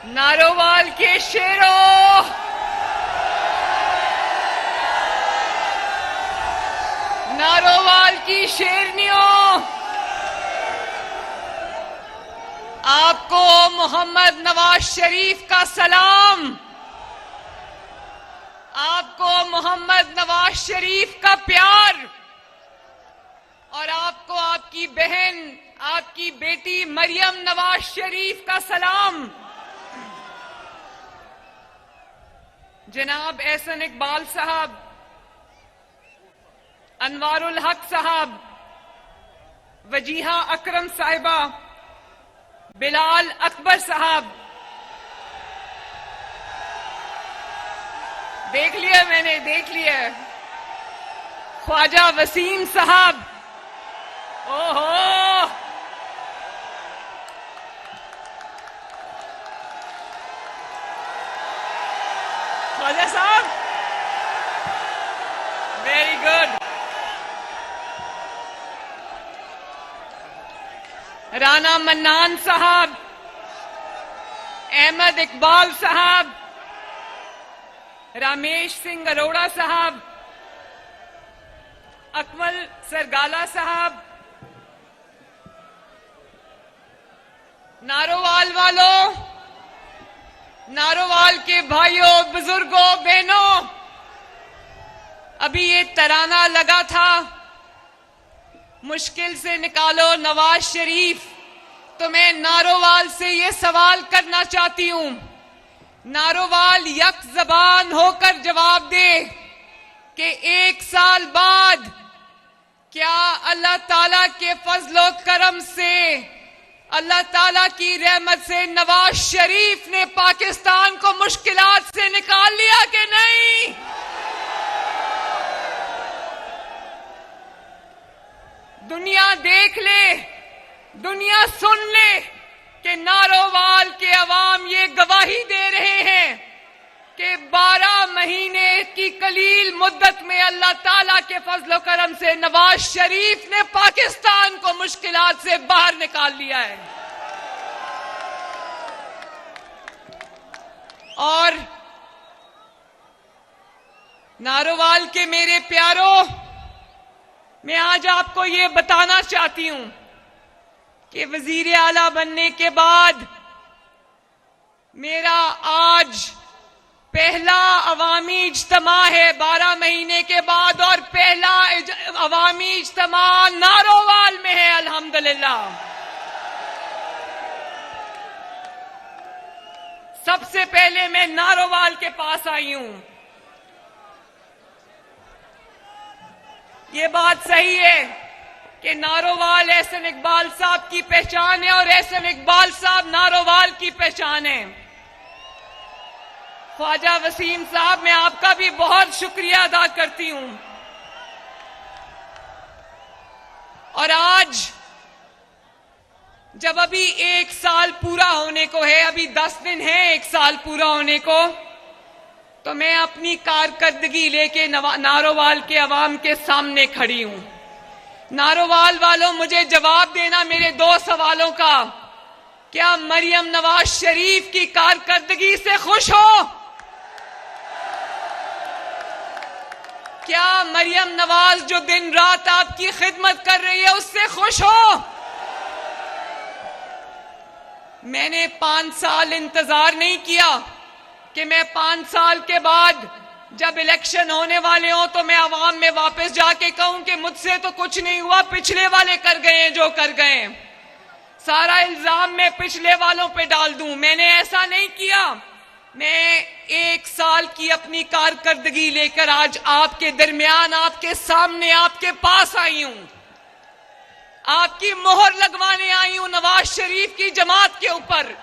नारोवाल के शेरों, नारोवाल की शेरनियों, आपको मोहम्मद नवाज शरीफ का सलाम, आपको मोहम्मद नवाज शरीफ का प्यार और आपको आपकी बहन, आपकी बेटी मरियम नवाज शरीफ का सलाम। जनाब एहसन इकबाल साहब, अनवारुल हक साहब, वजीहा अकरम साहिबा, बिलाल अकबर साहब, देख लिया मैंने, देख लिया। ख्वाजा वसीम साहब, ओहो, Khwaja Sahab, very good. Rana mannan साहब, अहमद इकबाल साहब, रामेश सिंह अरोड़ा साहब, अकमल सरगाला साहब, नारोवाल वालों, नारोवाल के भाइयों, बुजुर्गों, बहनों, अभी ये तराना लगा था, मुश्किल से निकालो नवाज शरीफ। तो मैं नारोवाल से ये सवाल करना चाहती हूं, नारोवाल यक जबान होकर जवाब दे कि 1 साल बाद क्या अल्लाह ताला के फजलो करम से, अल्लाह ताला की रहमत से नवाज शरीफ ने पाकिस्तान को मुश्किलात से निकाल लिया कि नहीं? दुनिया देख ले, दुनिया सुन ले कि नारोवाल के अवाम ये गवाही दे रहे हैं कि 12 महीने की कलील मुद्दत में अल्लाह ताला के फजलो करम से नवाज शरीफ ने पाकिस्तान को मुश्किलात से बाहर निकाल लिया है। और नारोवाल के मेरे प्यारों, मैं आज आपको ये बताना चाहती हूं कि वजीर आला बनने के बाद मेरा आज पहला अवामी इज्तिमा है 12 महीने के बाद, और पहला अवामी इज्तिमा नारोवाल में है, अल्हम्दुलिल्लाह। सबसे पहले मैं नारोवाल के पास आई हूं। ये बात सही है कि नारोवाल एहसन इकबाल साहब की पहचान है और एहसन इकबाल साहब नारोवाल की पहचान है। ख्वाजा वसीम साहब, मैं आपका भी बहुत शुक्रिया अदा करती हूं। और आज जब अभी 1 साल पूरा होने को है, अभी 10 दिन है 1 साल पूरा होने को, तो मैं अपनी कारकर्दगी लेके नारोवाल के अवाम के सामने खड़ी हूं। नारोवाल वालों, मुझे जवाब देना मेरे 2 सवालों का। क्या मरियम नवाज शरीफ की कारकर्दगी से खुश हो? क्या मरियम नवाज जो दिन रात आपकी खिदमत कर रही है उससे खुश हो? मैंने 5 साल इंतजार नहीं किया कि मैं 5 साल के बाद जब इलेक्शन होने वाले हो तो मैं आवाम में वापस जाके कहूं कि मुझसे तो कुछ नहीं हुआ, पिछले वाले कर गए हैं जो कर गए हैं, सारा इल्जाम मैं पिछले वालों पे डाल दूं। मैंने ऐसा नहीं किया। मैं 1 साल की अपनी कारकर्दगी लेकर आज आपके दरमियान, आपके सामने, आपके पास आई हूं। आपकी मोहर लगवाने आई हूं नवाज शरीफ की जमात के ऊपर।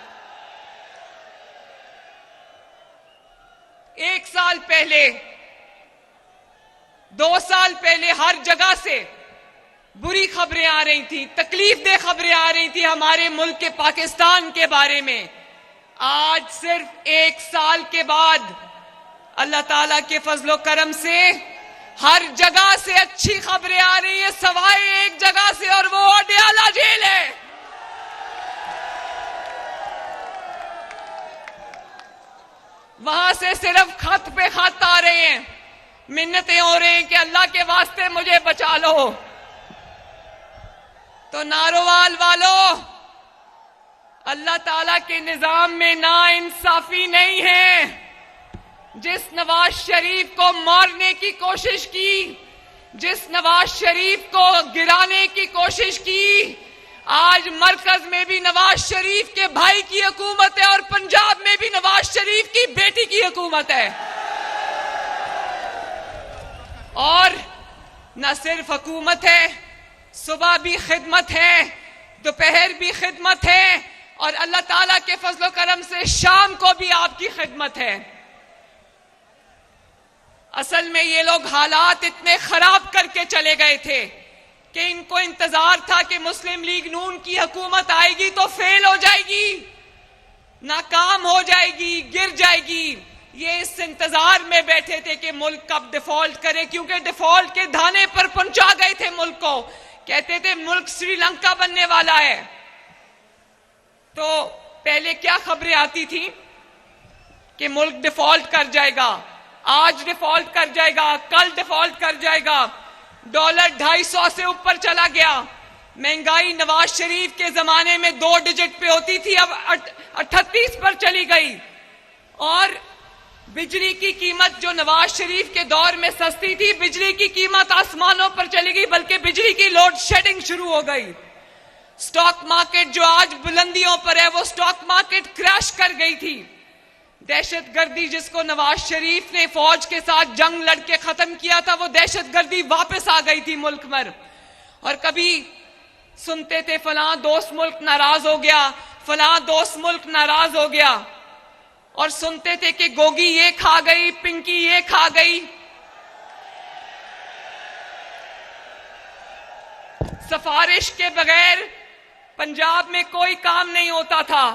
1 साल पहले, 2 साल पहले हर जगह से बुरी खबरें आ रही थी, तकलीफ दे खबरें आ रही थी हमारे मुल्क के, पाकिस्तान के बारे में। आज सिर्फ 1 साल के बाद अल्लाह ताला के फजलो करम से हर जगह से अच्छी खबरें आ रही है, सवाए एक जगह से, और वो अडयाला जेल है। से सिर्फ खत पे खत आ रहे हैं, मिन्नतें हो रही हैं कि अल्लाह के वास्ते मुझे बचा लो। तो नारोवाल वालों, अल्लाह ताला के निजाम में नाइंसाफी नहीं है। जिस नवाज शरीफ को मारने की कोशिश की, जिस नवाज शरीफ को गिराने की कोशिश की, आज मरकज में भी नवाज शरीफ के भाई की हुकूमत है और पंजाब में भी नवाज शरीफ की बेटी की हुकूमत है। और न सिर्फ हुकूमत है, सुबह भी खिदमत है, दोपहर भी खिदमत है और अल्लाह ताला के फजलो करम से शाम को भी आपकी खिदमत है। असल में ये लोग हालात इतने खराब करके चले गए थे कि इनको इंतजार था कि मुस्लिम लीग नून की हुकूमत आएगी तो फेल हो जाएगी, नाकाम हो जाएगी, गिर जाएगी। ये इस इंतजार में बैठे थे कि मुल्क कब डिफॉल्ट करे, क्योंकि डिफॉल्ट के धाने पर पहुंचा गए थे मुल्क को। कहते थे मुल्क श्रीलंका बनने वाला है। तो पहले क्या खबरें आती थी कि मुल्क डिफॉल्ट कर जाएगा, आज डिफॉल्ट कर जाएगा, कल डिफॉल्ट कर जाएगा। डॉलर 250 से ऊपर चला गया। महंगाई नवाज शरीफ के जमाने में 2 डिजिट पे होती थी, अब 38 पर चली गई। और बिजली की कीमत जो नवाज शरीफ के दौर में सस्ती थी, बिजली की कीमत आसमानों पर चली गई, बल्कि बिजली की लोड शेडिंग शुरू हो गई। स्टॉक मार्केट जो आज बुलंदियों पर है, वो स्टॉक मार्केट क्रैश कर गई थी। दहशतगर्दी जिसको नवाज शरीफ ने फौज के साथ जंग लड़के खत्म किया था, वो दहशतगर्दी वापस आ गई थी मुल्क में। और कभी सुनते थे फलां दोस्त मुल्क नाराज हो गया, फलां दोस्त मुल्क नाराज हो गया, और सुनते थे कि गोगी ये खा गई, पिंकी ये खा गई। सिफारिश के बगैर पंजाब में कोई काम नहीं होता था,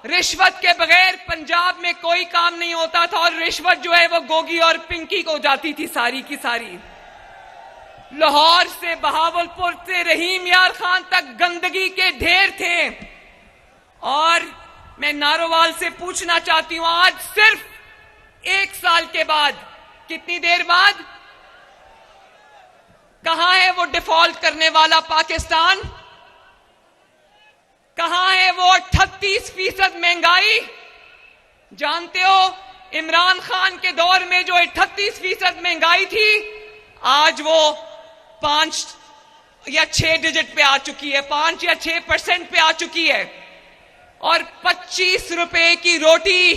रिश्वत के बगैर पंजाब में कोई काम नहीं होता था, और रिश्वत जो है वो गोगी और पिंकी को जाती थी सारी की सारी। लाहौर से बहावलपुर से रहीम यार खान तक गंदगी के ढेर थे। और मैं नारोवाल से पूछना चाहती हूं, आज सिर्फ 1 साल के बाद, कितनी देर बाद, कहां है वो डिफॉल्ट करने वाला पाकिस्तान? कहां है वो 38% महंगाई? जानते हो इमरान खान के दौर में जो 38% महंगाई थी, आज वो 5 या 6 डिजिट पे आ चुकी है, 5 या 6% पे आ चुकी है। और 25 रुपए की रोटी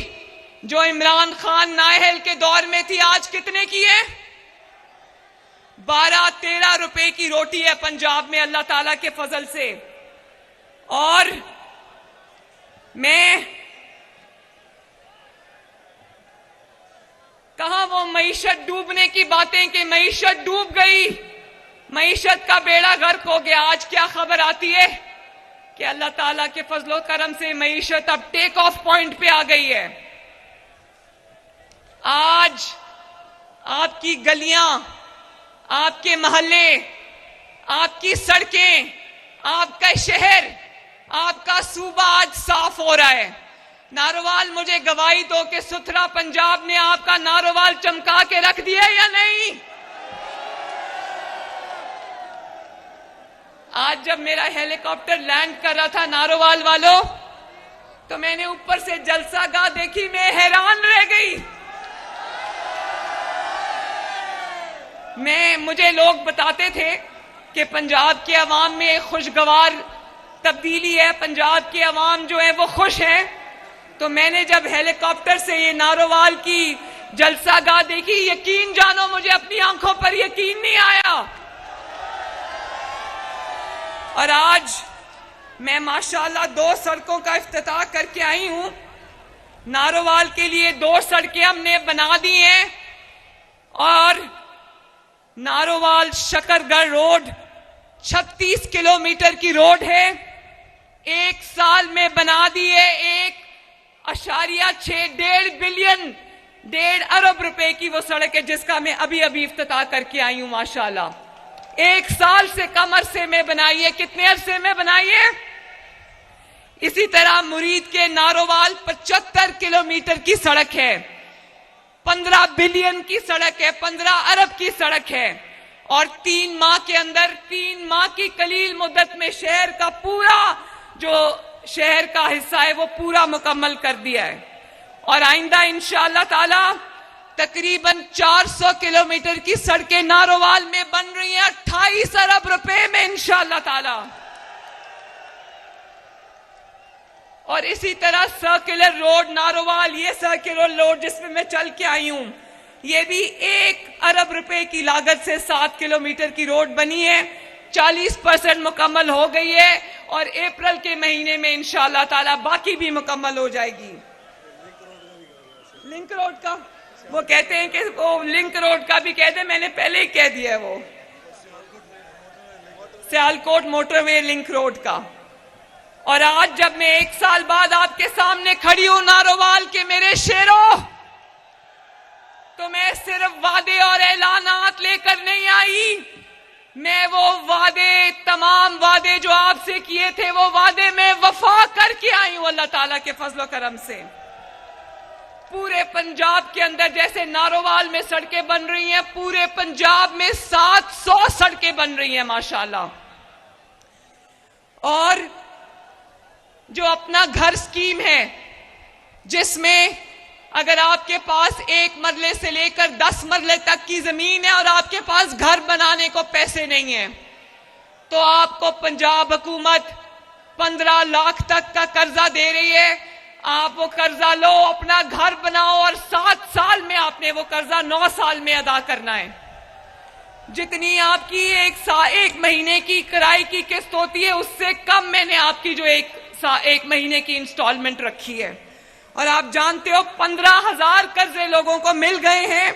जो इमरान खान नाहल के दौर में थी, आज कितने की है? 12-13 रुपए की रोटी है पंजाब में, अल्लाह ताला के फजल से। और मैं कहा वो मईशत डूबने की बातें कि मईशत डूब गई, मईशत का बेड़ा गर्क हो गया। आज क्या खबर आती है कि अल्लाह ताला के फजलो करम से मईशत अब टेक ऑफ पॉइंट पे आ गई है। आज आपकी गलियां, आपके मोहल्ले, आपकी सड़कें, आपका शहर, आपका सूबा आज साफ हो रहा है। नारोवाल, मुझे गवाही दो कि सुथरा पंजाब ने आपका नारोवाल चमका के रख दिया या नहीं? आज जब मेरा हेलीकॉप्टर लैंड कर रहा था नारोवाल वालों, तो मैंने ऊपर से जलसागाह देखी, मैं हैरान रह गई। मुझे लोग बताते थे कि पंजाब के अवाम में एक खुशगवार तब्दीली है, पंजाब के अवाम जो है वो खुश है। तो मैंने जब हेलीकॉप्टर से ये नारोवाल की जलसागाह देखी, यकीन जानो मुझे अपनी आंखों पर यकीन नहीं आया। और आज मैं माशाल्लाह 2 सड़कों का इफ्तिताह करके आई हूं। नारोवाल के लिए 2 सड़कें हमने बना दी हैं और नारोवाल शकरगढ़ रोड 36 किलोमीटर की रोड है, 1 साल में बना दी है। 1.6 बिलियन 1.5 अरब रुपए की वो सड़क है जिसका मैं अभी अभी इफ्तिताह करके आई हूं माशाल्लाह। 1 साल से कम अरसे में बनाई है। कितने अरसे में बनाई है? इसी तरह मुरीद के नारोवाल 75 किलोमीटर की सड़क है। 15 बिलियन की सड़क है, 15 अरब की सड़क है। और 3 माह के अंदर, 3 माह की कलील मुद्दत में शहर का पूरा जो शहर का हिस्सा है वो पूरा मुकम्मल कर दिया है। और आइंदा इंशाअल्लाह ताला तकरीबन 400 किलोमीटर की सड़कें नारोवाल में बन रही हैं 28 अरब रुपए में इंशाअल्लाह ताला। और इसी तरह सर्कुलर रोड नारोवाल, ये सर्कुलर रोड जिसमें मैं चल के आई हूं, ये भी 1 अरब रुपए की लागत से 7 किलोमीटर की रोड बनी है, 40% मुकम्मल हो गई है और अप्रैल के महीने में इंशाअल्लाह ताला बाकी भी मुकम्मल हो जाएगी। लिंक रोड का वो कहते हैं कि वो लिंक रोड का भी कह दे, मैंने पहले ही कह दिया है, वो सियालकोट मोटरवे लिंक रोड का। और आज जब मैं 1 साल बाद आपके सामने खड़ी हूं नारोवाल के मेरे शेरों, तो मैं सिर्फ वादे और ऐलानात लेकर नहीं आई, मैं वो वादे, तमाम वादे जो आपसे किए थे वो वादे में वफा करके आई हूं अल्लाह ताला के फजलो करम से। पूरे पंजाब के अंदर जैसे नारोवाल में सड़कें बन रही हैं, पूरे पंजाब में 700 सड़कें बन रही हैं माशाल्लाह। और जो अपना घर स्कीम है, जिसमें अगर आपके पास 1 मरले से लेकर 10 मरले तक की जमीन है और आपके पास घर बनाने को पैसे नहीं है, तो आपको पंजाब हुकूमत 15 लाख तक का कर्जा दे रही है। आप वो कर्जा लो, अपना घर बनाओ और 7 साल में आपने वो कर्जा 9 साल में अदा करना है। जितनी आपकी एक महीने की किराए की किस्त होती है, उससे कम मैंने आपकी जो एक महीने की इंस्टॉलमेंट रखी है। और आप जानते हो 15,000 कर्जे लोगों को मिल गए हैं,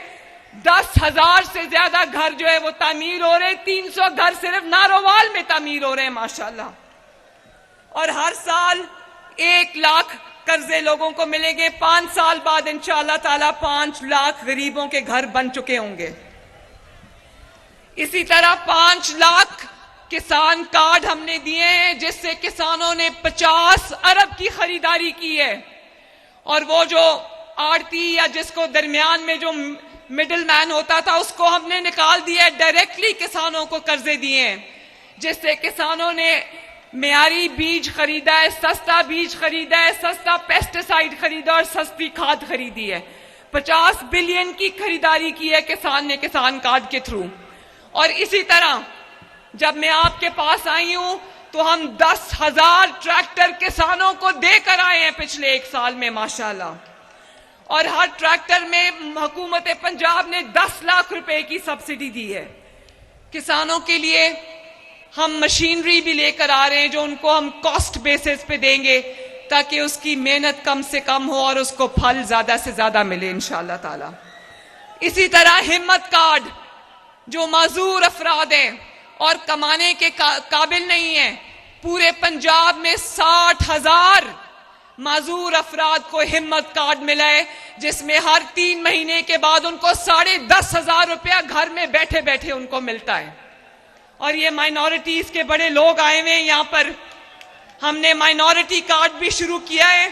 10,000 से ज्यादा घर जो है वो तामीर हो रहे, 300 घर सिर्फ नारोवाल में तामीर हो रहे हैं माशाल्लाह। और हर साल 1 लाख कर्जे लोगों को मिलेंगे। 5 साल बाद इंशाअल्लाह ताला 5 लाख गरीबों के घर बन चुके होंगे। इसी तरह 5 लाख किसान कार्ड हमने दिए हैं, जिससे किसानों ने 50 अरब की खरीदारी की है। और वो जो आड़ती या जिसको दरमियान में जो मिडिल मैन होता था, उसको हमने निकाल दिया है, डायरेक्टली किसानों को कर्जे दिए हैं, जिससे किसानों ने मेयारी बीज खरीदा है, सस्ता बीज खरीदा है, सस्ता पेस्टिसाइड खरीदा और सस्ती खाद खरीदी है। 50 बिलियन की खरीदारी की है किसान ने किसान कार्ड के थ्रू। और इसी तरह जब मैं आपके पास आई हूं, तो हम 10,000 ट्रैक्टर किसानों को देकर आए हैं पिछले 1 साल में माशाल्लाह। और हर ट्रैक्टर में हुकूमत पंजाब ने 10 लाख रुपए की सब्सिडी दी है किसानों के लिए। हम मशीनरी भी लेकर आ रहे हैं जो उनको हम कॉस्ट बेसिस पे देंगे, ताकि उसकी मेहनत कम से कम हो और उसको फल ज्यादा से ज्यादा मिले इंशाअल्लाह ताला। इसी तरह हिम्मत कार्ड, जो माजूर अफराद हैं और कमाने के काबिल नहीं है, पूरे पंजाब में 60,000 माजूर अफराद को हिम्मत कार्ड मिला है, जिसमें हर 3 महीने के बाद उनको 10,500 रुपया घर में बैठे बैठे उनको मिलता है। और ये माइनॉरिटीज के बड़े लोग आए हुए हैं यहाँ पर। हमने माइनॉरिटी कार्ड भी शुरू किया है,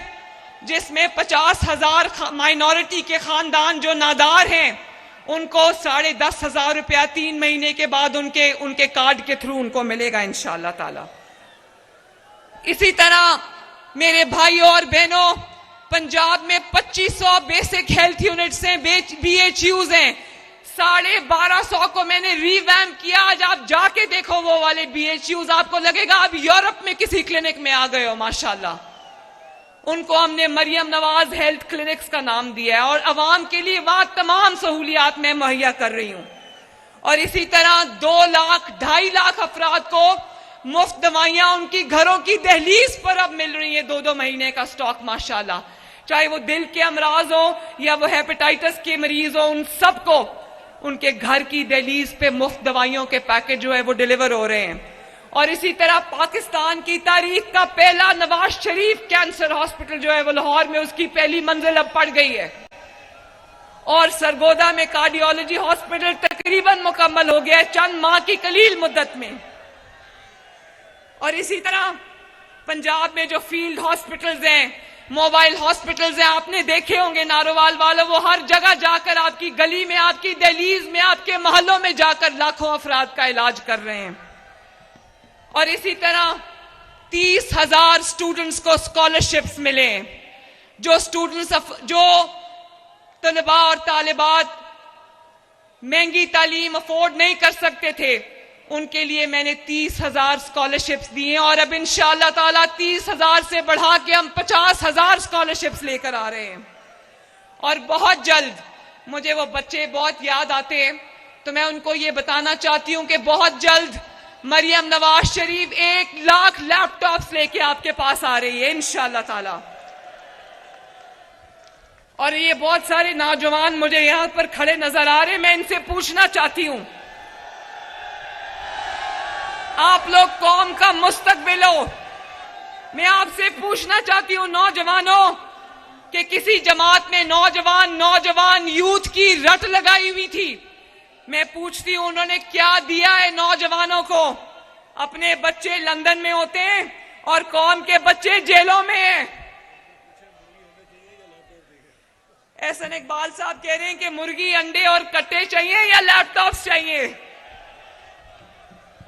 जिसमें 50,000 माइनॉरिटी के खानदान जो नादार हैं, उनको 10,500 रुपया 3 महीने के बाद उनके कार्ड के थ्रू उनको मिलेगा इंशाअल्लाह ताला। इसी तरह मेरे भाइयों और बहनों, पंजाब में 2500 बेसिक हेल्थ यूनिट्स हैं, BHUs हैं। 1250 को मैंने रिवैम्प किया। आज आप जाके देखो वो वाले BHUs, आपको लगेगा आप यूरोप में किसी क्लिनिक में आ गए हो माशाल्लाह। उनको हमने मरियम नवाज हेल्थ क्लिनिक्स का नाम दिया है और अवाम के लिए वहां तमाम सहूलियात मैं मुहैया कर रही हूं। और इसी तरह 2 लाख 2.5 लाख अफराद को मुफ्त दवाइयां उनकी घरों की दहलीज पर अब मिल रही है, 2-2 महीने का स्टॉक माशाल्लाह। चाहे वो दिल के अमराज हो या वो हेपेटाइटिस के मरीज हो, उन सबको उनके घर की दहलीज पे मुफ्त दवाइयों के पैकेज जो है वो डिलीवर हो रहे हैं। और इसी तरह पाकिस्तान की तारीख का पहला नवाज शरीफ कैंसर हॉस्पिटल जो है वो लाहौर में, उसकी पहली मंजिल अब पड़ गई है। और सरगोदा में कार्डियोलॉजी हॉस्पिटल तकरीबन मुकम्मल हो गया है चंद माह की कलील मुद्दत में। और इसी तरह पंजाब में जो फील्ड हॉस्पिटल्स हैं, मोबाइल हॉस्पिटल्स हैं, आपने देखे होंगे नारोवाल वालों, वो हर जगह जाकर आपकी गली में, आपकी दहलीज में, आपके मोहल्लों में जाकर लाखों अफराद का इलाज कर रहे हैं। और इसी तरह 30,000 स्टूडेंट्स को स्कॉलरशिप्स मिले। जो तलबा और तालिबात महंगी तालीम अफोर्ड नहीं कर सकते थे, उनके लिए मैंने 30,000 स्कॉलरशिप्स दिए और अब इंशाअल्लाह ताला 30,000 से बढ़ा के हम 50,000 स्कॉलरशिप्स लेकर आ रहे हैं। और बहुत जल्द मुझे वो बच्चे बहुत याद आते हैं, तो मैं उनको ये बताना चाहती हूं कि बहुत जल्द मरियम नवाज शरीफ 1 लाख लैपटॉप्स लेके आपके पास आ रही है इंशाअल्लाह ताला। और ये बहुत सारे नौजवान मुझे यहां पर खड़े नजर आ रहे हैं, मैं इनसे पूछना चाहती हूं, आप लोग कौम का मुस्तकबिल हो। मैं आपसे पूछना चाहती हूं नौजवानों, कि किसी जमात ने नौजवान यूथ की रट लगाई हुई थी। मैं पूछती हूं उन्होंने क्या दिया है नौजवानों को। अपने बच्चे लंदन में होते हैं और कौम के बच्चे जेलों में हैं। एहसन इकबाल साहब कह रहे हैं कि मुर्गी, अंडे और कट्टे चाहिए या लैपटॉप्स चाहिए।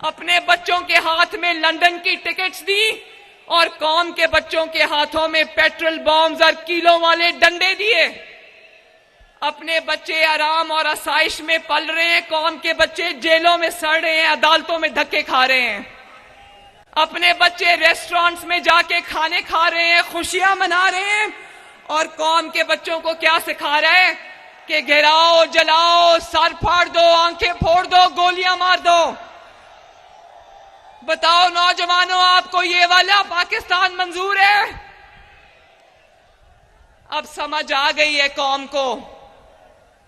अपने बच्चों के हाथ में लंदन की टिकट्स दी और कौम के बच्चों के हाथों में पेट्रोल बॉम्ब्स और किलो वाले डंडे दिए। अपने बच्चे आराम और आसाइश में पल रहे हैं, कौम के बच्चे जेलों में सड़ रहे हैं, अदालतों में धक्के खा रहे हैं। अपने बच्चे रेस्टोरेंट्स में जाके खाने खा रहे हैं, खुशियां मना रहे हैं, और कौम के बच्चों को क्या सिखा रहा है कि गिराओ, जलाओ, सर फाड़ दो, आंखें फोड़ दो, गोलियां मार दो। बताओ नौजवानों, आपको ये वाला पाकिस्तान मंजूर है? अब समझ आ गई है कौम को,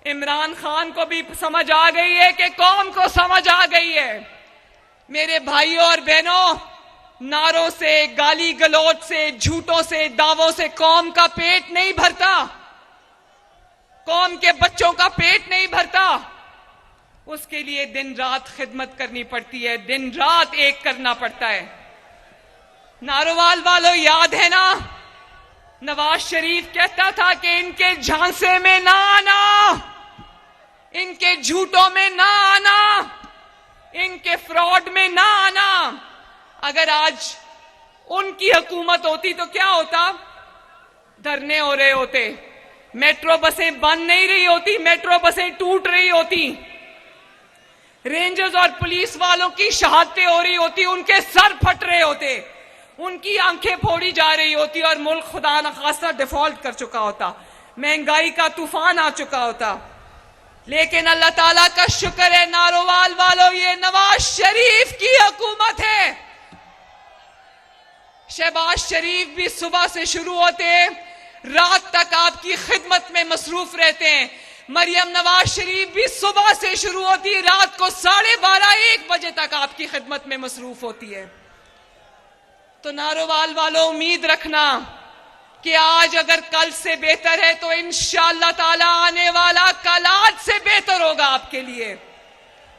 इमरान खान को भी समझ आ गई है कि कौम को समझ आ गई है। मेरे भाइयों और बहनों, नारों से, गाली गलौज से, झूठों से, दावों से कौम का पेट नहीं भरता, कौम के बच्चों का पेट नहीं भरता। उसके लिए दिन रात खिदमत करनी पड़ती है, दिन रात एक करना पड़ता है। नारोवाल वालों, याद है ना, नवाज शरीफ कहता था कि इनके झांसे में ना आना, इनके झूठों में ना आना, इनके फ्रॉड में ना आना। अगर आज उनकी हुकूमत होती तो क्या होता? धरने हो रहे होते, मेट्रो बसें बंद नहीं रही होती, मेट्रो बसें टूट रही होती, रेंजर्स और पुलिस वालों की शहादतें हो रही होती, उनके सर फट रहे होते, उनकी आंखें फोड़ी जा रही होती और मुल्क खुदा न खास्ता डिफॉल्ट कर चुका होता, महंगाई का तूफान आ चुका होता। लेकिन अल्लाह ताला का शुक्र है नारोवाल वालों, ये नवाज शरीफ की हुकूमत है। शहबाज शरीफ भी सुबह से शुरू होते हैं, रात तक आपकी खिदमत में मसरूफ रहते हैं। मरियम नवाज शरीफ भी सुबह से शुरू होती है, रात को 12:30-1 बजे तक आपकी खिदमत में मसरूफ होती है। तो नारोवाल वालों, उम्मीद रखना कि आज अगर कल से बेहतर है तो इंशाअल्लाह ताला आने वाला कल आज से बेहतर होगा आपके लिए।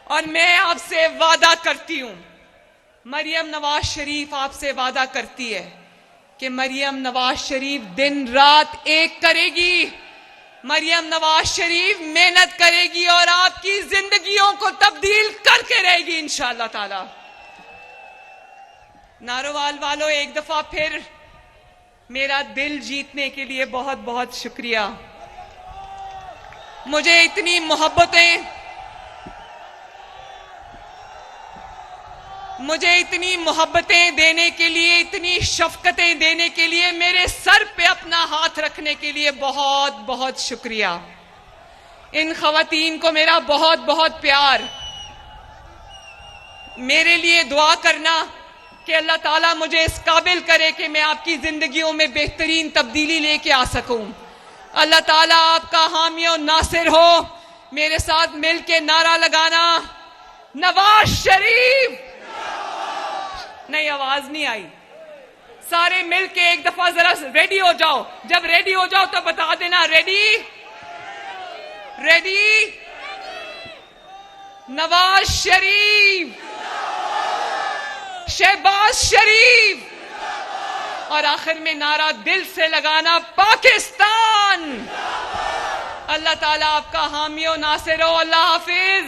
और मैं आपसे वादा करती हूं, मरियम नवाज शरीफ आपसे वादा करती है कि मरियम नवाज शरीफ दिन रात एक करेगी, मरियम नवाज शरीफ मेहनत करेगी और आपकी जिंदगियों को तब्दील करके रहेगी इंशाअल्लाह ताला। नारोवाल वालों, एक दफा फिर मेरा दिल जीतने के लिए बहुत बहुत शुक्रिया। मुझे इतनी मोहब्बतें देने के लिए, इतनी शफकतें देने के लिए, मेरे सर पे अपना हाथ रखने के लिए बहुत बहुत शुक्रिया। इन खवातीन को मेरा बहुत बहुत प्यार। मेरे लिए दुआ करना कि अल्लाह ताला मुझे इस काबिल करे कि मैं आपकी जिंदगियों में बेहतरीन तब्दीली लेके आ सकूं। अल्लाह ताला आपका हामी और नासिर हो। मेरे साथ मिलके नारा लगाना, नवाज शरीफ। नहीं, आवाज नहीं आई। सारे मिलके एक दफा जरा रेडी हो जाओ। जब रेडी हो जाओ तो बता देना, रेडी रेडी। नवाज शरीफ, शहबाज शरीफ और आखिर में नारा दिल से लगाना, पाकिस्तान। अल्लाह ताला आपका हामी और नासिर हो। अल्लाह हाफिज।